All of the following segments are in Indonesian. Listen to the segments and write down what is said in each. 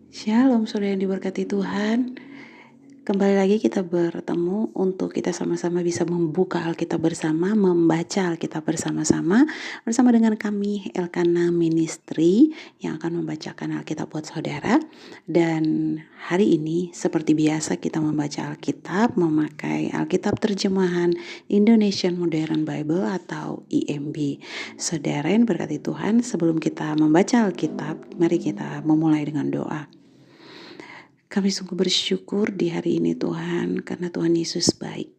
Shalom saudara yang diberkati Tuhan. Kembali lagi kita bertemu untuk kita sama-sama bisa membuka Alkitab bersama, membaca Alkitab bersama-sama dengan kami Elkana Ministry yang akan membacakan Alkitab buat saudara. Dan hari ini seperti biasa kita membaca Alkitab memakai Alkitab terjemahan Indonesian Modern Bible atau IMB. Saudara yang berkati Tuhan, sebelum kita membaca Alkitab, mari kita memulai dengan doa. Kami sungguh bersyukur di hari ini Tuhan, karena Tuhan Yesus baik,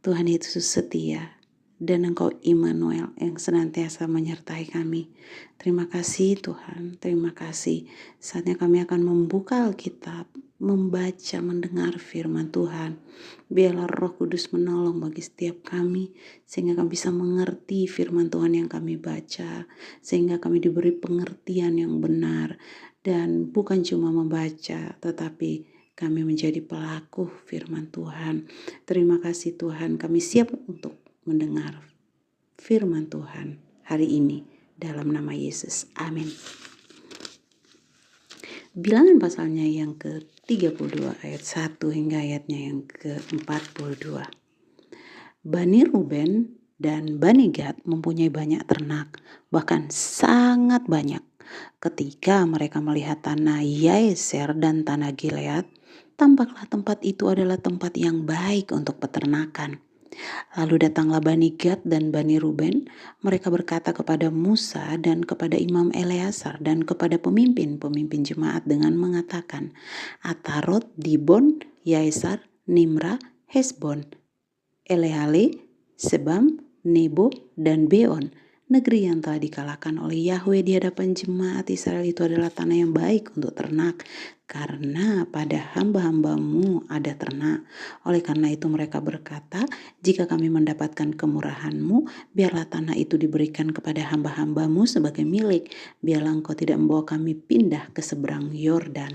Tuhan Yesus setia, dan Engkau Immanuel yang senantiasa menyertai kami. Terima kasih Tuhan, terima kasih. Saatnya kami akan membuka Alkitab, membaca, mendengar firman Tuhan. Biarlah Roh Kudus menolong bagi setiap kami, sehingga kami bisa mengerti firman Tuhan yang kami baca, sehingga kami diberi pengertian yang benar, dan bukan cuma membaca, tetapi kami menjadi pelaku firman Tuhan. Terima kasih Tuhan, kami siap untuk mendengar firman Tuhan hari ini dalam nama Yesus. Amin. Bilangan pasalnya yang ke-32 ayat 1 hingga ayatnya yang ke-42. Bani Ruben dan Bani Gad mempunyai banyak ternak, bahkan sangat banyak. Ketika mereka melihat tanah Yaeser dan tanah Gilead, tampaklah tempat itu adalah tempat yang baik untuk peternakan. Lalu datanglah Bani Gad dan Bani Ruben, mereka berkata kepada Musa dan kepada Imam Eleazar dan kepada pemimpin-pemimpin jemaat dengan mengatakan, Atarot, Dibon, Yaeser, Nimra, Hesbon, Eleale, Sebam, Nebo, dan Beon, negeri yang telah dikalahkan oleh Yahweh di hadapan jemaat Israel itu adalah tanah yang baik untuk ternak, karena pada hamba-hambamu ada ternak. Oleh karena itu mereka berkata, jika kami mendapatkan kemurahanmu, biarlah tanah itu diberikan kepada hamba-hambamu sebagai milik, biarlah engkau tidak membawa kami pindah ke seberang Yordan.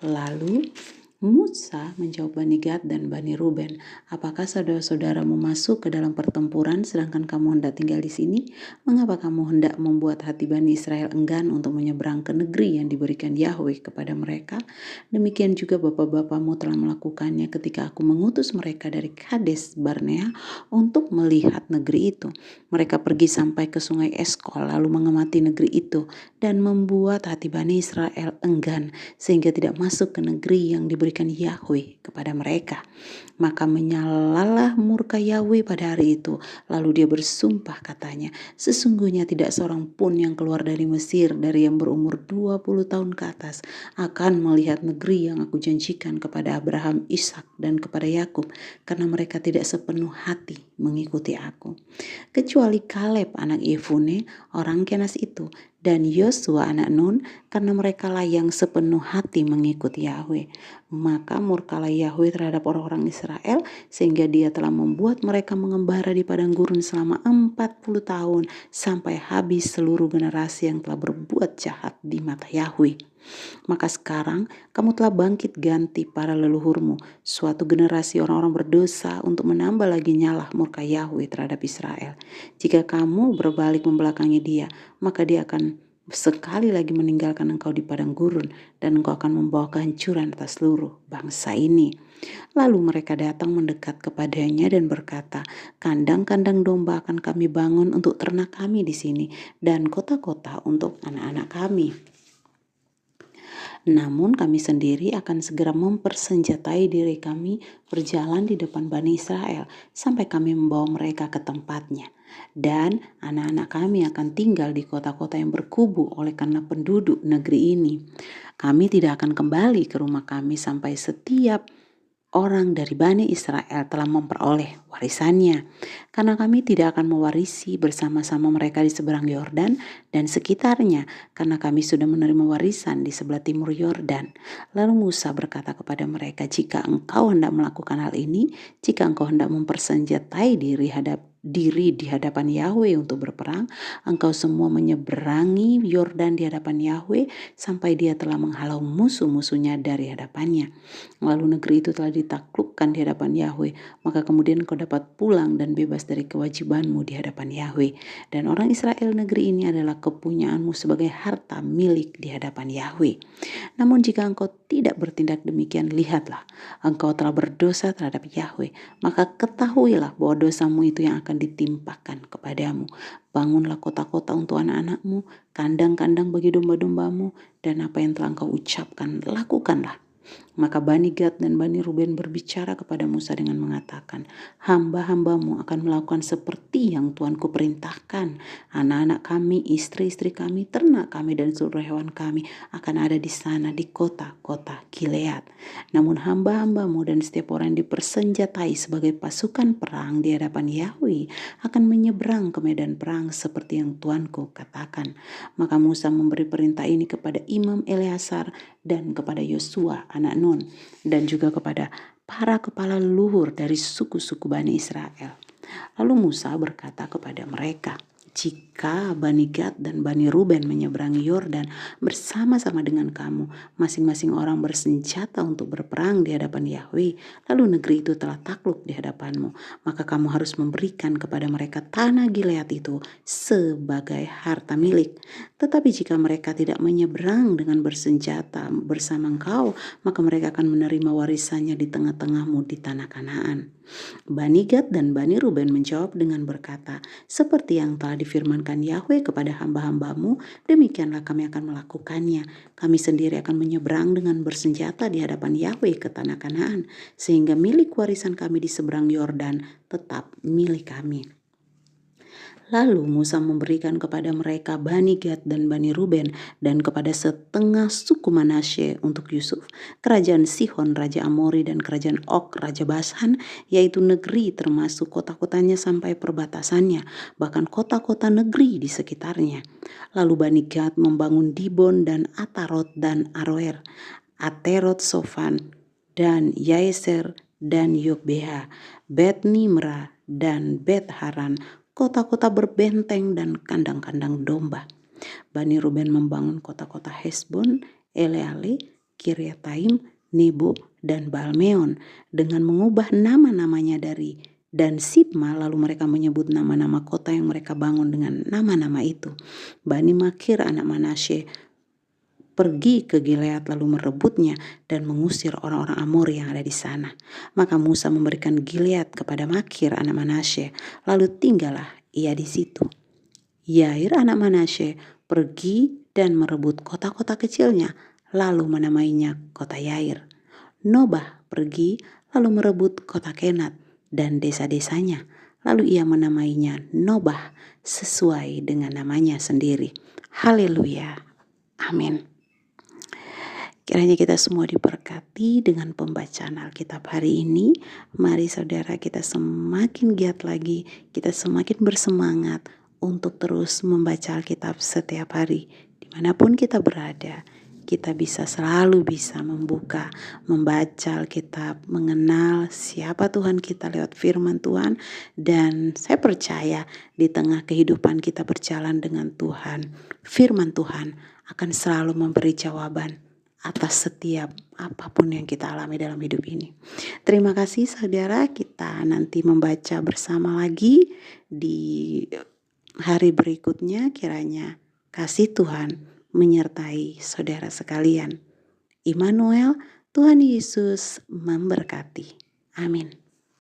Lalu Musa menjawab Bani Gad dan Bani Ruben, apakah saudara-saudaramu masuk ke dalam pertempuran sedangkan kamu hendak tinggal di sini? Mengapa kamu hendak membuat hati Bani Israel enggan untuk menyeberang ke negeri yang diberikan Yahweh kepada mereka? Demikian juga bapa-bapamu telah melakukannya ketika aku mengutus mereka dari Kades Barnea untuk melihat negeri itu. Mereka pergi sampai ke sungai Eskol lalu mengamati negeri itu dan membuat hati Bani Israel enggan sehingga tidak masuk ke negeri yang diberikan Yahweh kepada mereka. Maka menyalalah murka Yahweh pada hari itu. Lalu dia bersumpah katanya, sesungguhnya tidak seorang pun yang keluar dari Mesir dari yang berumur 20 tahun ke atas akan melihat negeri yang aku janjikan kepada Abraham, Ishak, dan kepada Yakub, karena mereka tidak sepenuh hati mengikuti aku. Kecuali Kaleb anak Yefune, orang Kenas itu, dan Yosua anak Nun, karena merekalah yang sepenuh hati mengikuti Yahweh. Maka murkalah Yahweh terhadap orang-orang Israel, sehingga dia telah membuat mereka mengembara di padang gurun selama 40 tahun, sampai habis seluruh generasi yang telah berbuat jahat di mata Yahweh. Maka sekarang kamu telah bangkit ganti para leluhurmu, suatu generasi orang-orang berdosa, untuk menambah lagi nyala murka Yahweh terhadap Israel. Jika kamu berbalik membelakangi dia, maka dia akan sekali lagi meninggalkan engkau di padang gurun, dan engkau akan membawa kehancuran atas seluruh bangsa ini. Lalu mereka datang mendekat kepadanya dan berkata, kandang-kandang domba akan kami bangun untuk ternak kami di sini, dan kota-kota untuk anak-anak kami. Namun kami sendiri akan segera mempersenjatai diri kami berjalan di depan Bani Israel sampai kami membawa mereka ke tempatnya. Dan anak-anak kami akan tinggal di kota-kota yang berkubu oleh karena penduduk negeri ini. Kami tidak akan kembali ke rumah kami sampai setiap orang dari Bani Israel telah memperoleh warisannya, karena kami tidak akan mewarisi bersama-sama mereka di seberang Yordan dan sekitarnya, karena kami sudah menerima warisan di sebelah timur Yordan. Lalu Musa berkata kepada mereka, jika engkau hendak melakukan hal ini, jika engkau hendak mempersenjatai diri diri di hadapan Yahweh untuk berperang, engkau semua menyeberangi Yordan di hadapan Yahweh sampai dia telah menghalau musuh-musuhnya dari hadapannya. Lalu negeri itu telah ditaklukkan di hadapan Yahweh, maka kemudian engkau dapat pulang dan bebas dari kewajibanmu di hadapan Yahweh. Dan orang Israel negeri ini adalah kepunyaanmu sebagai harta milik di hadapan Yahweh. Namun jika engkau tidak bertindak demikian, lihatlah, engkau telah berdosa terhadap Yahweh, maka ketahuilah bahwa dosamu itu yang akan ditimpakan kepadamu. Bangunlah kota-kota untuk anak-anakmu, kandang-kandang bagi domba-dombamu, dan apa yang telah engkau ucapkan, lakukanlah. Maka Bani Gad dan Bani Ruben berbicara kepada Musa dengan mengatakan, hamba-hambamu akan melakukan seperti yang Tuanku perintahkan. Anak-anak kami, istri-istri kami, ternak kami, dan seluruh hewan kami akan ada di sana di kota-kota Gilead. Namun hamba-hambamu dan setiap orang yang dipersenjatai sebagai pasukan perang di hadapan Yahweh akan menyeberang ke medan perang seperti yang Tuanku katakan. Maka Musa memberi perintah ini kepada Imam Eleazar dan kepada Yosua anak Nun, dan juga kepada para kepala leluhur dari suku-suku Bani Israel. Lalu Musa berkata kepada mereka, jika Bani Gad dan Bani Ruben menyeberangi Yordan bersama-sama dengan kamu, masing-masing orang bersenjata untuk berperang di hadapan Yahweh, lalu negeri itu telah takluk di hadapanmu, maka kamu harus memberikan kepada mereka tanah Gilead itu sebagai harta milik. Tetapi jika mereka tidak menyeberang dengan bersenjata bersama engkau, maka mereka akan menerima warisannya di tengah-tengahmu di tanah Kanaan. Bani Gad dan Bani Ruben menjawab dengan berkata, seperti yang telah difirmankan Yahweh kepada hamba-hambamu, demikianlah kami akan melakukannya. Kami sendiri akan menyeberang dengan bersenjata di hadapan Yahweh ke tanah Kanaan, sehingga milik warisan kami di seberang Yordan tetap milik kami. Lalu Musa memberikan kepada mereka Bani Gad dan Bani Ruben, dan kepada setengah suku Manasye untuk Yusuf, kerajaan Sihon Raja Amori dan kerajaan Og Raja Bashan, yaitu negeri termasuk kota-kotanya sampai perbatasannya, bahkan kota-kota negeri di sekitarnya. Lalu Bani Gad membangun Dibon dan Atarot dan Aroer, Aterot Sofan dan Yaeser dan Yogbeha, Bet Nimra dan Bet Haran, kota-kota berbenteng dan kandang-kandang domba. Bani Ruben membangun kota-kota Hesbon, Eleale, Kiryataim, Nebo, dan Balmeon dengan mengubah nama-namanya dari dan Sibma, lalu mereka menyebut nama-nama kota yang mereka bangun dengan nama-nama itu. Bani Makir anak Manasye pergi ke Gilead lalu merebutnya dan mengusir orang-orang Amori yang ada di sana. Maka Musa memberikan Gilead kepada Makir anak Manasye, lalu tinggallah ia di situ. Yair anak Manasye pergi dan merebut kota-kota kecilnya, lalu menamainya kota Yair. Nobah pergi lalu merebut kota Kenat dan desa-desanya, lalu ia menamainya Nobah sesuai dengan namanya sendiri. Haleluya. Amin. Kiranya kita semua diberkati dengan pembacaan Alkitab hari ini. Mari saudara, kita semakin giat lagi, kita semakin bersemangat untuk terus membaca Alkitab setiap hari. Dimanapun kita berada, kita selalu bisa membaca Alkitab, mengenal siapa Tuhan kita lewat firman Tuhan. Dan saya percaya di tengah kehidupan kita berjalan dengan Tuhan, firman Tuhan akan selalu memberi jawaban atas setiap apapun yang kita alami dalam hidup ini. Terima kasih saudara, kita nanti membaca bersama lagi di hari berikutnya. Kiranya kasih Tuhan menyertai saudara sekalian. Immanuel, Tuhan Yesus memberkati. Amin.